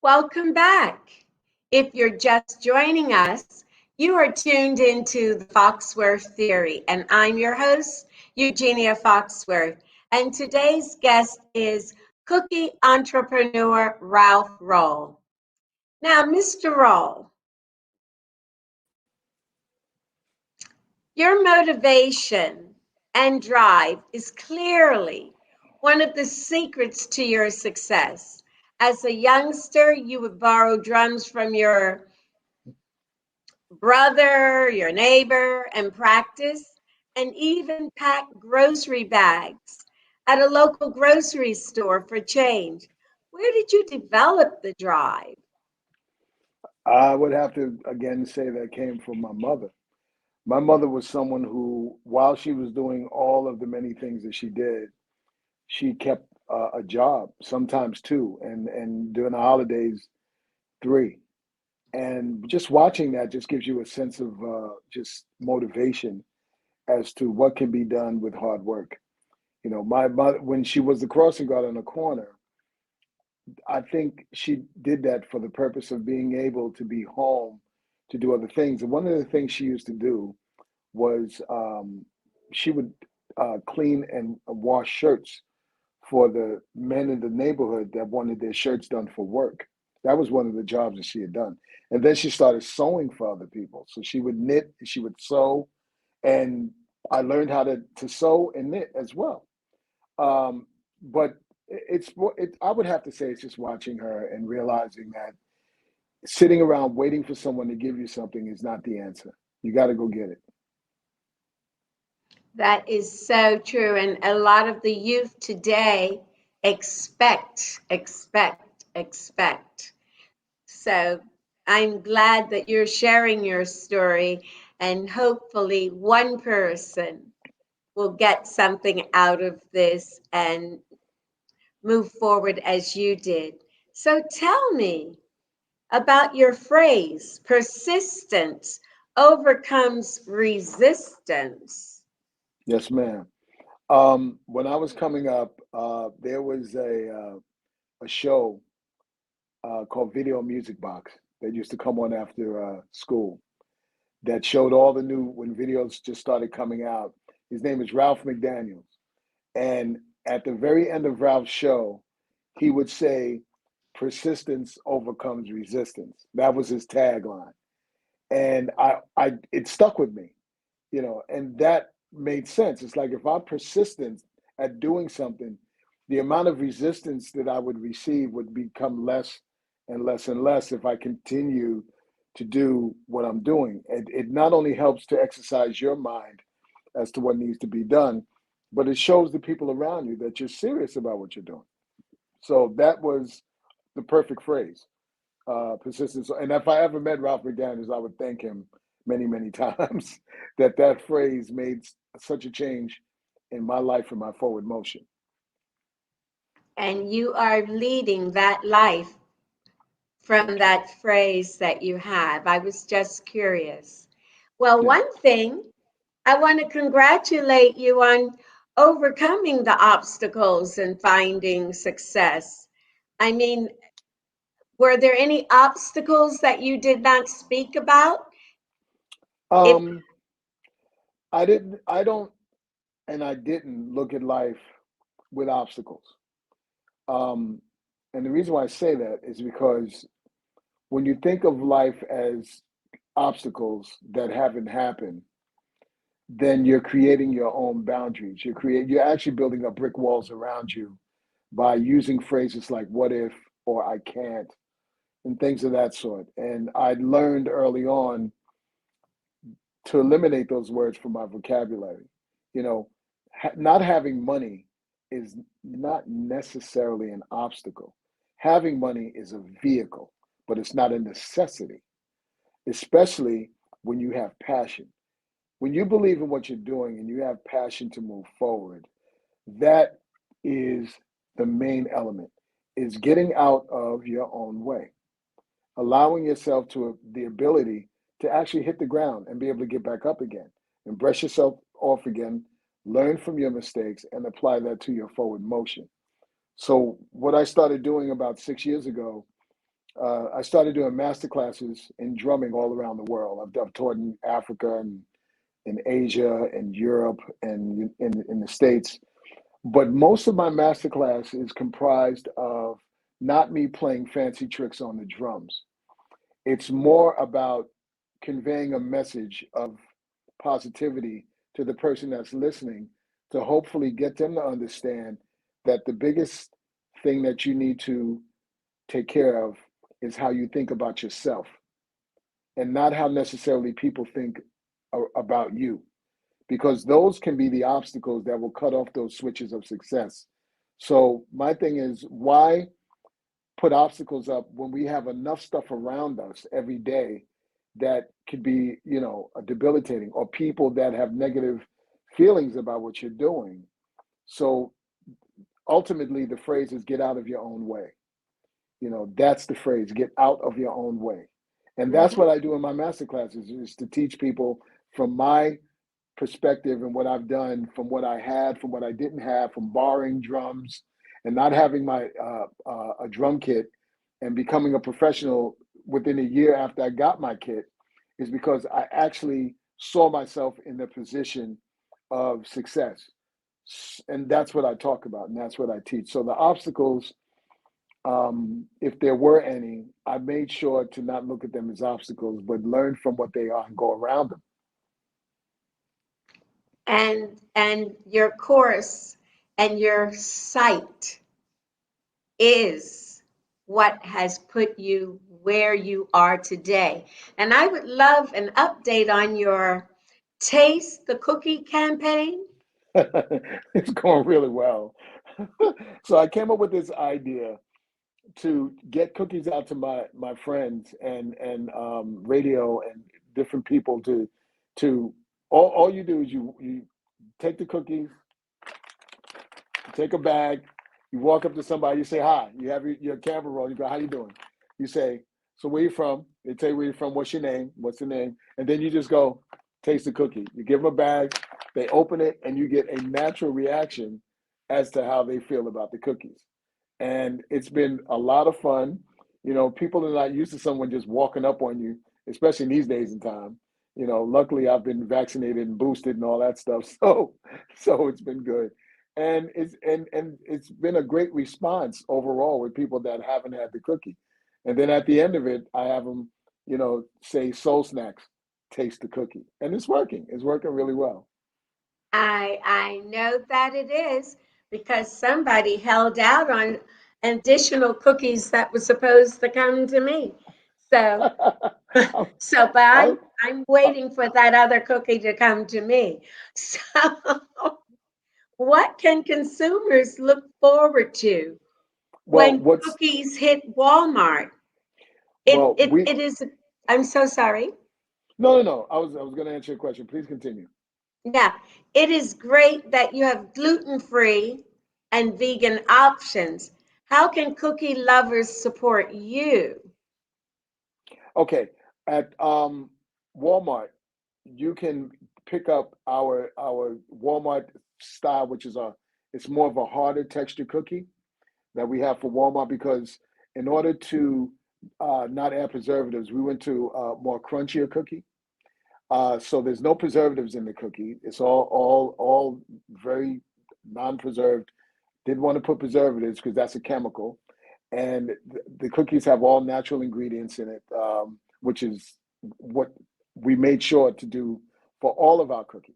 Welcome back. If you're just joining us, you are tuned into the Foxworth Theory, and I'm your host, Eugenia Foxworth. And today's guest is cookie entrepreneur Ralph Rolle. Now, Mr. Rolle, your motivation and drive is clearly one of the secrets to your success. As a youngster, you would borrow drums from your brother, your neighbor, and practice, and even pack grocery bags at a local grocery store for change. Where did you develop the drive? I would have to again say that came from my mother. My mother was someone who, while she was doing all of the many things that she did, she kept a job, sometimes two, and during the holidays, three. And just watching that just gives you a sense of just motivation as to what can be done with hard work. You know, my mother, when she was the crossing guard on the corner, I think she did that for the purpose of being able to be home to do other things. And one of the things she used to do was she would clean and wash shirts for the men in the neighborhood that wanted their shirts done for work. That was one of the jobs that she had done. And then she started sewing for other people. So she would knit, she would sew, and I learned how to sew and knit as well. But I would have to say it's just watching her and realizing that sitting around waiting for someone to give you something is not the answer. You got to go get it. That is so true. And a lot of the youth today expect. So I'm glad that you're sharing your story, and hopefully, one person will get something out of this and move forward as you did. So tell me about your phrase persistence overcomes resistance. Yes, ma'am. When I was coming up, there was a show called Video Music Box that used to come on after school that showed all the new when videos just started coming out. His name is Ralph McDaniels. And at the very end of Ralph's show, he would say, persistence overcomes resistance. That was his tagline. And it stuck with me, and that made sense. It's like if I'm persistent at doing something, the amount of resistance that I would receive would become less and less and less if I continue to do what I'm doing. It not only helps to exercise your mind as to what needs to be done, but it shows the people around you that you're serious about what you're doing. So that was the perfect phrase, persistence. And if I ever met Ralph McDaniels, I would thank him many, many times that phrase made such a change in my life and my forward motion. And you are leading that life from that phrase that you have. I was just curious. Well, Yeah. one thing I want to congratulate you on overcoming the obstacles and finding success. I mean, were there any obstacles that you did not speak about? If Um, I don't, and I didn't look at life with obstacles. Um, and the reason why I say that is because when you think of life as obstacles that haven't happened, then you're creating your own boundaries. You're actually building up brick walls around you by using phrases like what if or I can't and things of that sort. And I learned early on to eliminate those words from my vocabulary. You know, not having money is not necessarily an obstacle. Having money is a vehicle, but it's not a necessity, especially when you have passion. When you believe in what you're doing and you have passion to move forward, that is the main element, is getting out of your own way, allowing yourself to the ability to actually hit the ground and be able to get back up again and brush yourself off again, learn from your mistakes and apply that to your forward motion. So what I started doing about 6 years ago I started doing master classes in drumming all around the world. I've taught in Africa and in Asia and Europe and in the States. But most of my master class is comprised of not me playing fancy tricks on the drums. It's more about conveying a message of positivity to the person that's listening to hopefully get them to understand that the biggest thing that you need to take care of is how you think about yourself and not how necessarily people think about you, because those can be the obstacles that will cut off those switches of success. So my thing is, why put obstacles up when we have enough stuff around us every day that could be, debilitating, or people that have negative feelings about what you're doing. So ultimately the phrase is get out of your own way. That's the phrase, get out of your own way. And that's Mhm. what I do in my master classes, is to teach people from my perspective and what I've done, from what I had, from what I didn't have, from borrowing drums and not having my a drum kit and becoming a professional within a year after I got my kit, is because I actually saw myself in the position of success. And that's what I talk about, and that's what I teach. So the obstacles, if there were any, I made sure to not look at them as obstacles, but learn from what they are and go around them. And your course and your site is what has put you where you are today. And I would love an update on your Taste the Cookie campaign. It's going really well. So I came up with this idea to get cookies out to my friends and radio and different people to all you do is you take the cookies, you take a bag, you walk up to somebody, you say hi, you have your camera roll, you go, how you doing? You say, so where you from? They tell you where you're from, what's your name, what's the name, and then you just go taste the cookie. You give them a bag, they open it, and you get a natural reaction as to how they feel about the cookies. And it's been a lot of fun. People are not used to someone just walking up on you, especially in these days and time. Luckily I've been vaccinated and boosted and all that stuff, so it's been good. And it's been a great response overall with people that haven't had the cookie. And then at the end of it, I have them, say soul snacks, taste the cookie, and it's working. It's working really well. I know that it is because somebody held out on additional cookies that was supposed to come to me. So I'm, but I'm I'm, I'm waiting for that other cookie to come to me. So what can consumers look forward to well, when what's cookies hit Walmart? It well it we it is. I'm so sorry. No, no, no. I was going to answer your question. Please continue. Now, it is great that you have gluten-free and vegan options. How can cookie lovers support you? Okay, at Walmart, you can pick up our Walmart style, which is it's more of a harder texture cookie that we have for Walmart, because in order to not add preservatives, we went to more crunchier cookie. So there's no preservatives in the cookie. It's all very non-preserved. Didn't want to put preservatives because that's a chemical. And the cookies have all natural ingredients in it, which is what we made sure to do for all of our cookies.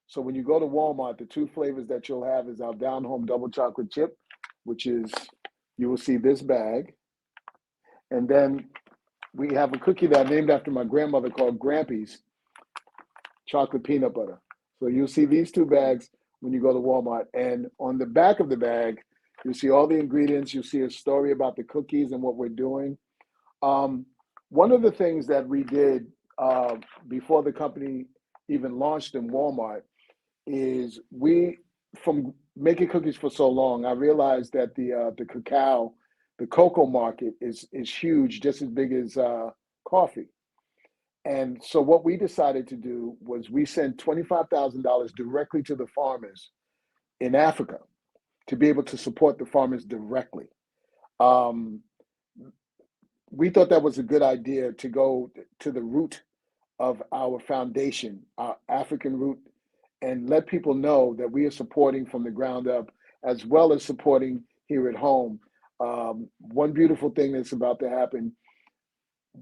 So when you go to Walmart, the two flavors that you'll have is our down home double chocolate chip, which is, you will see this bag. And then we have a cookie that I named after my grandmother called Grampy's chocolate peanut butter. So you'll see these two bags when you go to Walmart. And on the back of the bag, you'll see all the ingredients. You'll see a story about the cookies and what we're doing. Um, One of the things that we did before the company even launched in Walmart is, from making cookies for so long, I realized that the cocoa market is huge, just as big as coffee. And so what we decided to do was we sent $25,000 directly to the farmers in Africa to be able to support the farmers directly. Um, we thought that was a good idea to go to the root of our foundation, our African root, and let people know that we are supporting from the ground up, as well as supporting here at home. One beautiful thing that's about to happen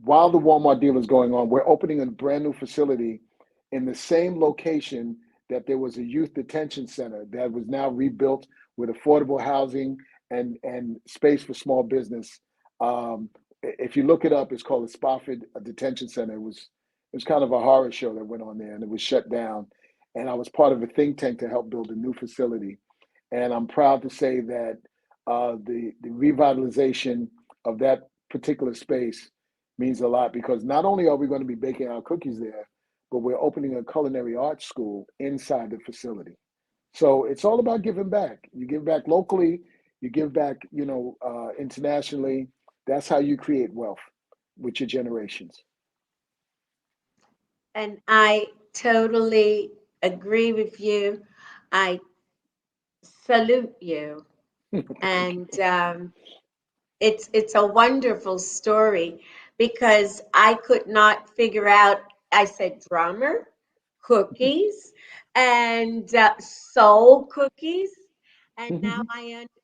while the Walmart deal is going on, we're opening a brand new facility in the same location that there was a youth detention center that was now rebuilt with affordable housing and space for small business. If you look it up, it's called the Spofford Detention Center. It was kind of a horror show that went on there, and it was shut down. And I was part of a think tank to help build a new facility. And I'm proud to say that the revitalization of that particular space means a lot, because not only are we going to be baking our cookies there, but we're opening a culinary arts school inside the facility. So it's all about giving back. You give back locally, you give back, internationally. That's how you create wealth with your generations. And I totally agree with you. I salute you. And it's a wonderful story because I could not figure out. I said drummer, cookies, and soul cookies, and now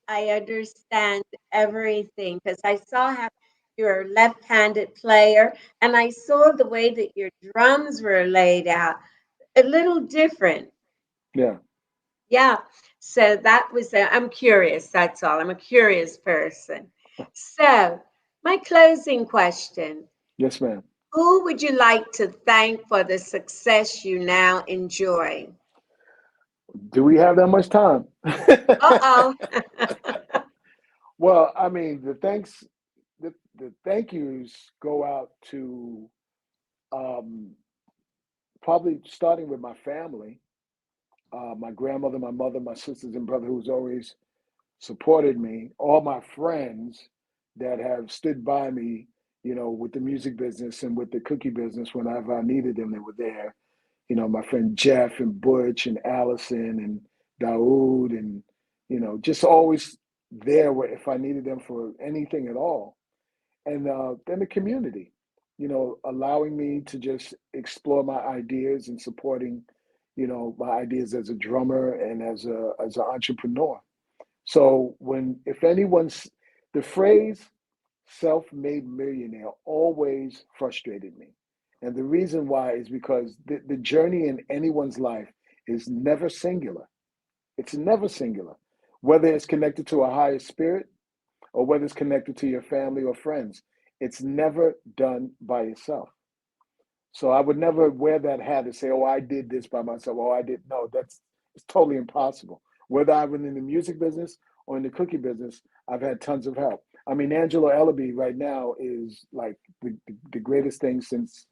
I understand everything because I saw how you're a left-handed player, and I saw the way that your drums were laid out, a little different. Yeah. Yeah. So that was, I'm curious. That's all. I'm a curious person. So, my closing question: Yes, ma'am. who would you like to thank for the success you now enjoy? Do we have that much time? Uh Well, I mean, the thank yous go out to um, probably starting with my family, my grandmother, my mother, my sisters and brother, who's always supported me, all my friends that have stood by me, with the music business and with the cookie business. Whenever I needed them, they were there. My friend Jeff and Butch and Allison and Daoud, and, just always there if I needed them for anything at all. And then the community, allowing me to just explore my ideas and supporting, my ideas as a drummer and as an entrepreneur. So if anyone's, the phrase self-made millionaire always frustrated me. And the reason why is because the journey in anyone's life is never singular. It's never singular, whether it's connected to a higher spirit or whether it's connected to your family or friends. It's never done by yourself. So I would never wear that hat and say, "Oh, I did this by myself." Oh, I did. No, it's totally impossible. Whether I've been in the music business or in the cookie business, I've had tons of help. I mean, Angelo Ellaby right now is like the greatest thing since,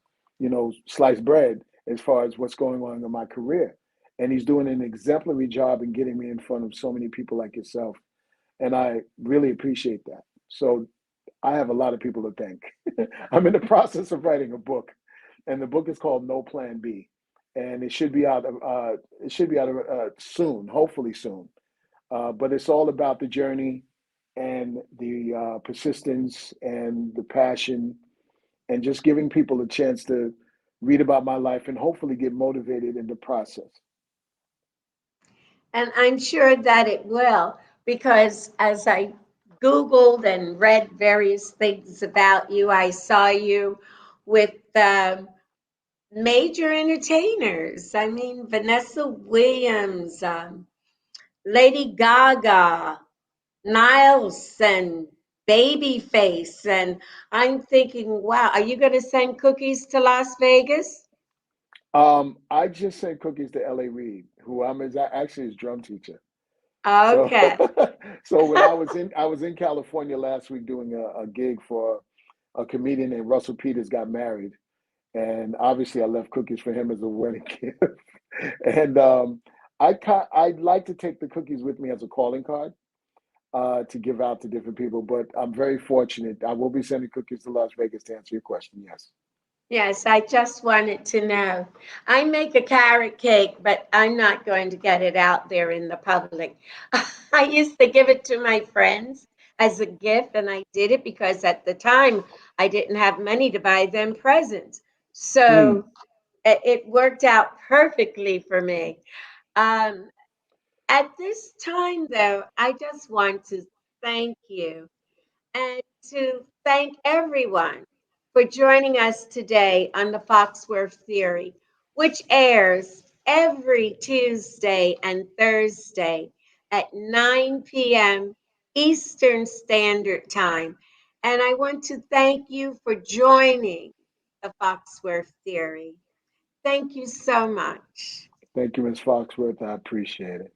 sliced bread, as far as what's going on in my career. And he's doing an exemplary job in getting me in front of so many people like yourself. And I really appreciate that. So I have a lot of people to thank. I'm in the process of writing a book, and the book is called No Plan B, and it should be out soon, hopefully soon. But it's all about the journey and the persistence and the passion, and just giving people a chance to read about my life and hopefully get motivated in the process. And I'm sure that it will, because as I Googled and read various things about you, I saw you with major entertainers. I mean, Vanessa Williams, Lady Gaga, Niles, and Babyface. And I'm thinking, wow, are you going to send cookies to Las Vegas? I just sent cookies to L.A. Reid, who actually his drum teacher. So, Okay. so when I was in California last week doing a gig for a comedian named Russell Peters got married, and obviously I left cookies for him as a wedding gift. And I'd like to take the cookies with me as a calling card to give out to different people, but I'm very fortunate. I will be sending cookies to Las Vegas to answer your question. Yes. Yes, I just wanted to know. I make a carrot cake, but I'm not going to get it out there in the public. I used to give it to my friends as a gift, and I did it because at the time I didn't have money to buy them presents. Mm. So it worked out perfectly for me. Um, at this time, though, I just want to thank you and to thank everyone for joining us today on the Foxworth Theory, which airs every Tuesday and Thursday at 9 p.m. Eastern Standard Time. And I want to thank you for joining the Foxworth Theory. Thank you so much. Thank you, Ms. Foxworth. I appreciate it.